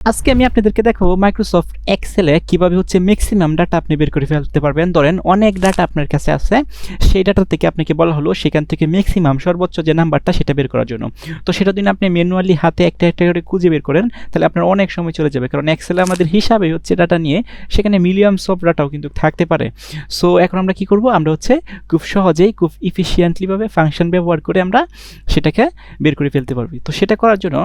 আজকে আমি আপনাদেরকে দেখাবো মাইক্রোসফট এক্সেলে কিভাবে হচ্ছে ম্যাক্সিমাম ডাটা আপনি বের করে ফেলতে পারবেন। ধরেন অনেক ডাটা আপনার কাছে আছে, সেই ডাটা থেকে আপনাকে বলা হলো সেখান থেকে ম্যাক্সিমাম সর্বোচ্চ যে নাম্বারটা সেটা বের করার জন্য। তো সেটা যদি আপনি ম্যানুয়ালি হাতে একটা একটা করে খুঁজে বের করেন তাহলে আপনার অনেক সময় চলে যাবে, কারণ এক্সেলে আমাদের হিসাবে হচ্ছে ডাটা নিয়ে সেখানে মিলিয়নস অফ ডাটাও কিন্তু থাকতে পারে। সো এখন আমরা কি করব, আমরা হচ্ছে খুব সহজেই খুব ইফিশিয়েন্টলিভাবে ফাংশন ব্যবহার করে আমরা সেটাকে বের করে ফেলতে পারবি। তো সেটা করার জন্য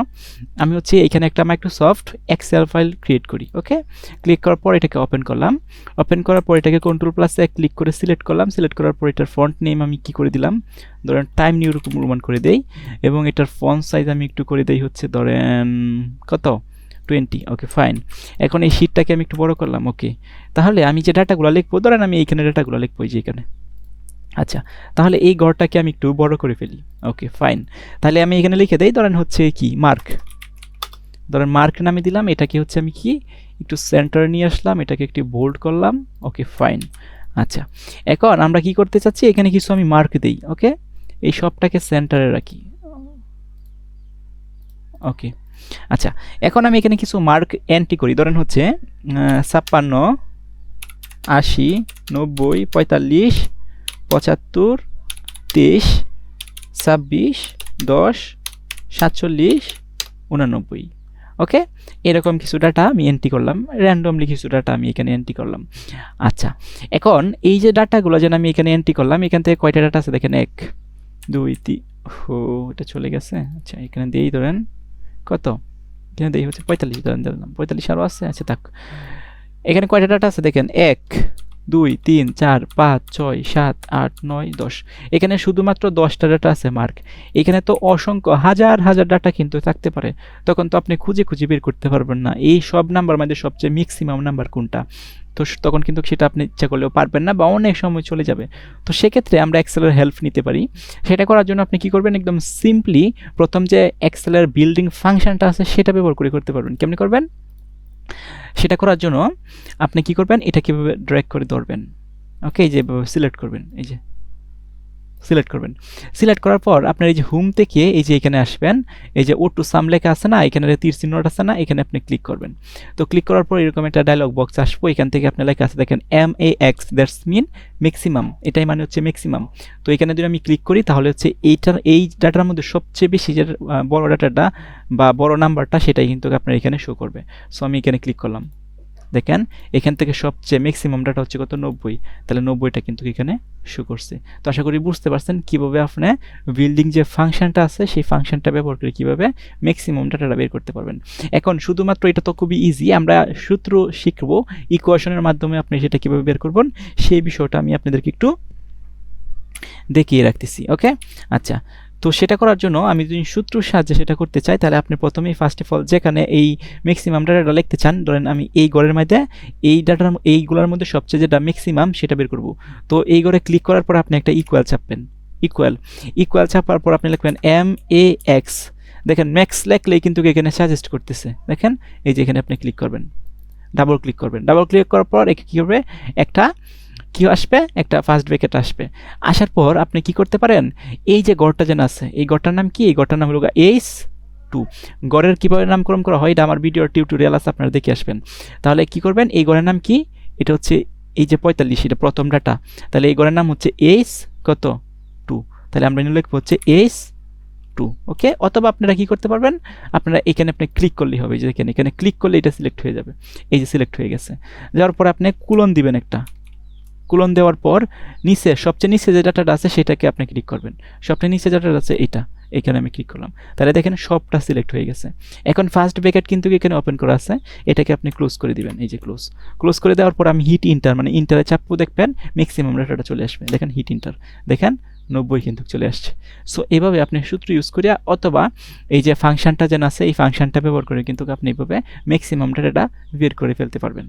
আমি হচ্ছে এখানে একটা মাইক্রোসফট এক্সেল ফাইল ক্রিয়েট করি। ওকে, ক্লিক করার পর এটাকে ওপেন করলাম। ওপেন করার পর এটাকে কন্ট্রোল+এ ক্লিক করে সিলেক্ট করলাম। সিলেক্ট করার পর এটার ফন্ট নেম আমি কি করে দিলাম, ধরেন টাইম নিউ রোমান করে দেই, এবং এটার ফন্ট সাইজ আমি একটু করে দেই হচ্ছে ধরেন কত 20। Okay fine. এখন এই শীটটাকে আমি একটু বড় করলাম। ওকে, তাহলে আমি যে ডাটাগুলো লিখবো, ধরেন আমি এইখানে ডাটাগুলো লিখবো যে এখানে। আচ্ছা, তাহলে এই ঘরটাকে আমি একটু বড় করে ফেলি। ওকে ফাইন, তাহলে আমি এখানে লিখে দেই ধরেন হচ্ছে কি মার্ক, ধরেন মার্ক নামে দিলাম। এটাকে হচ্ছে আমি কি একটু সেন্টারে নিয়ে আসলাম, এটাকে একটু বোল্ড করলাম। Okay fine. আচ্ছা, এখন আমরা কি করতে চাচ্ছি, এখানে কিছু আমি মার্ক দেই। ওকে, এই সবটাকে সেন্টারে রাখি। ওকে আচ্ছা, এখন আমি এখানে কিছু মার্ক এন্ট্রি করি, ধরেন হচ্ছে 56, 80, 90, 45, 75, 23, 26, 10, 47, 89। ওকে, এরকম কিছু ডাটা আমি এন্ট্রি করলাম, র্যান্ডমলি কিছু ডাটা আমি এখানে এন্ট্রি করলাম। আচ্ছা, এখন এই যে ডাটাগুলো যেন আমি এখানে এন্ট্রি করলাম, এখান থেকে কয়টা ডাটা আছে দেখেন, 1 2 3, ও এটা চলে গেছে। আচ্ছা, এখানে দিয়েই ধরেন কত, এখানে দিই হচ্ছে 45, ধরেন দিলাম 45 আরও আছে। আচ্ছা থাক, এখানে কয়টা ডাটা আছে দেখেন, 1 2 3 4 5 6 7 8 9 10। এখানে শুধুমাত্র 10টা ডাটা আছে মার্ক। এখানে তো অসংখ্য হাজার হাজার ডাটা কিন্তু থাকতে পারে, তখন তো আপনি খুঁজে খুঁজে বের করতে পারবেন না এই সব নাম্বার মধ্যে সবচেয়ে ম্যাক্সিমাম নাম্বার কোনটা। তো তখন কিন্তু সেটা আপনি ইচ্ছা করলেও পারবেন না বা অনেক সময় চলে যাবে। তো সেক্ষেত্রে আমরা এক্সেলের হেল্প নিতে পারি। সেটা করার জন্য আপনি কি করবেন, একদম সিম্পলি প্রথম যে এক্সেলের বিল্ডিং ফাংশনটা আছে সেটা ব্যবহার করে করতে পারবেন। কেমনি করবেন, সেটা করার জন্য আপনি কি করবেন, এটা কিভাবে ড্র্যাগ করে ধরবেন। ওকে, এই যে সিলেক্ট করবেন, এই যে সিলেক্ট করবেন। সিলেক্ট করার পর আপনার এই যে হোম থেকে এই যে এখানে আসবেন, এই যে ও টু সাম লেখা আছে না, এখানে তীর চিহ্নটা আছে না, এখানে আপনি ক্লিক করবেন। তো ক্লিক করার পর এরকম একটা ডায়লগ বক্স আসবো, এখান থেকে আপনার লেখা আছে দেখেন MAX, দ্যাটস মিন ম্যাক্সিমাম, এটাই মানে হচ্ছে ম্যাক্সিমাম। তো এখানে যদি আমি ক্লিক করি তাহলে হচ্ছে এই ডাটার মধ্যে সবচেয়ে বেশি যে বড় ডাটাটা বা বড় নাম্বারটা সেটাই কিন্তু আপনার এখানে শো করবে। সো আমি এখানে ক্লিক করলাম, দেখেন এখান থেকে সবচেয়ে ম্যাক্সিমাম ডাটা হচ্ছে কত 90, তাহলে 90টা কিন্তু এখানে শো করছে। তো আশা করি বুঝতে পারছেন কিভাবে আপনি বিল্ডিং যে ফাংশনটা আছে সেই ফাংশনটা ব্যবহার করে কিভাবে ম্যাক্সিমাম ডাটাটা বের করতে পারবেন। এখন শুধুমাত্র এটা তো খুবই ইজি, আমরা সূত্র শিখব, ইকুয়েশনের মাধ্যমে আপনি সেটা কিভাবে বের করবেন সেই বিষয়টা আমি আপনাদেরকে একটু দেখিয়ে রাখতেছি। ওকে আচ্ছা, তো সেটা করার জন্য আমি যদি সূত্রের সাহায্যে সেটা করতে চাই তাহলে আপনি প্রথমেই ফার্স্ট অফ অল যেখানে এই ম্যাক্সিমাম ডাটাটা লিখতে চান, ধরেন আমি এই ঘরের মধ্যে এইগুলোর মধ্যে সবচেয়ে যেটা ম্যাক্সিমাম সেটা বের করব। তো এই ঘরে ক্লিক করার পর আপনি একটা ইকুয়াল চাপবেন, ইকুয়াল চাপার পর আপনি লিখবেন MAX। দেখেন ম্যাক্স লিখলেই কিন্তু এখানে সাজেস্ট করতেছে, দেখেন এই যে এখানে আপনি ক্লিক করবেন, ডাবল ক্লিক করবেন। ডাবল ক্লিক করার পর কী করবে, একটা কি আসবে, একটা ফার্স্ট ব্র্যাকেট আসবে। আসার পর আপনি কি করতে পারেন, এই যে গড়টা যেন আছে এই গড়টার নাম কি, এই গড়টার নাম হলো H2। গড়ের কীভাবে নামকরণ করা হয় এটা আমার ভিডিওর টিউটোরিয়াল আছে, আপনারা দেখে আসবেন। তাহলে কি করবেন, এই গড়ের নাম কি, এটা হচ্ছে এই যে 45, এটা প্রথম ডাটা, তাহলে এই গড়ের নাম হচ্ছে কত 2, তাহলে আমরা লিখবো হচ্ছে H2। ওকে, অথবা আপনারা কি করতে পারবেন, আপনারা এখানে আপনি ক্লিক করলেই হবে, যে এখানে ক্লিক করলে এটা সিলেক্ট হয়ে যাবে। এই যে সিলেক্ট হয়ে গেছে, যাওয়ার পর আপনি কুলন দিবেন, একটা কুলন দেওয়ার পর নিচে সবচেয়ে নিচে যে ডাটাটা আছে সেটাকে আপনি ক্লিক করবেন। সবচেয়ে নিচে ডাটাটা আছে এটা, এখানে আমি ক্লিক করলাম, তাহলে দেখেন সবটা সিলেক্ট হয়ে গেছে। এখন ফার্স্ট ব্র্যাকেট কিন্তু এখানে ওপেন করা আছে, এটাকে আপনি ক্লোজ করে দিবেন, এই যে ক্লোজ করে দেওয়ার পর আমি হিট ইন্টার মানে ইন্টারে চাপবো, দেখবেন ম্যাক্সিমাম ডাটাটা চলে আসবে। দেখেন হিট ইন্টার, দেখেন 90 কিন্তু চলে আসছে। সো এভাবে আপনি সূত্র ইউজ করিয়া অথবা এই যে ফাংশনটা যেন আছে এই ফাংশনটা ব্যবহার করে কিন্তু আপনি এভাবে ম্যাক্সিমাম ডাটাটা বের করে ফেলতে পারবেন।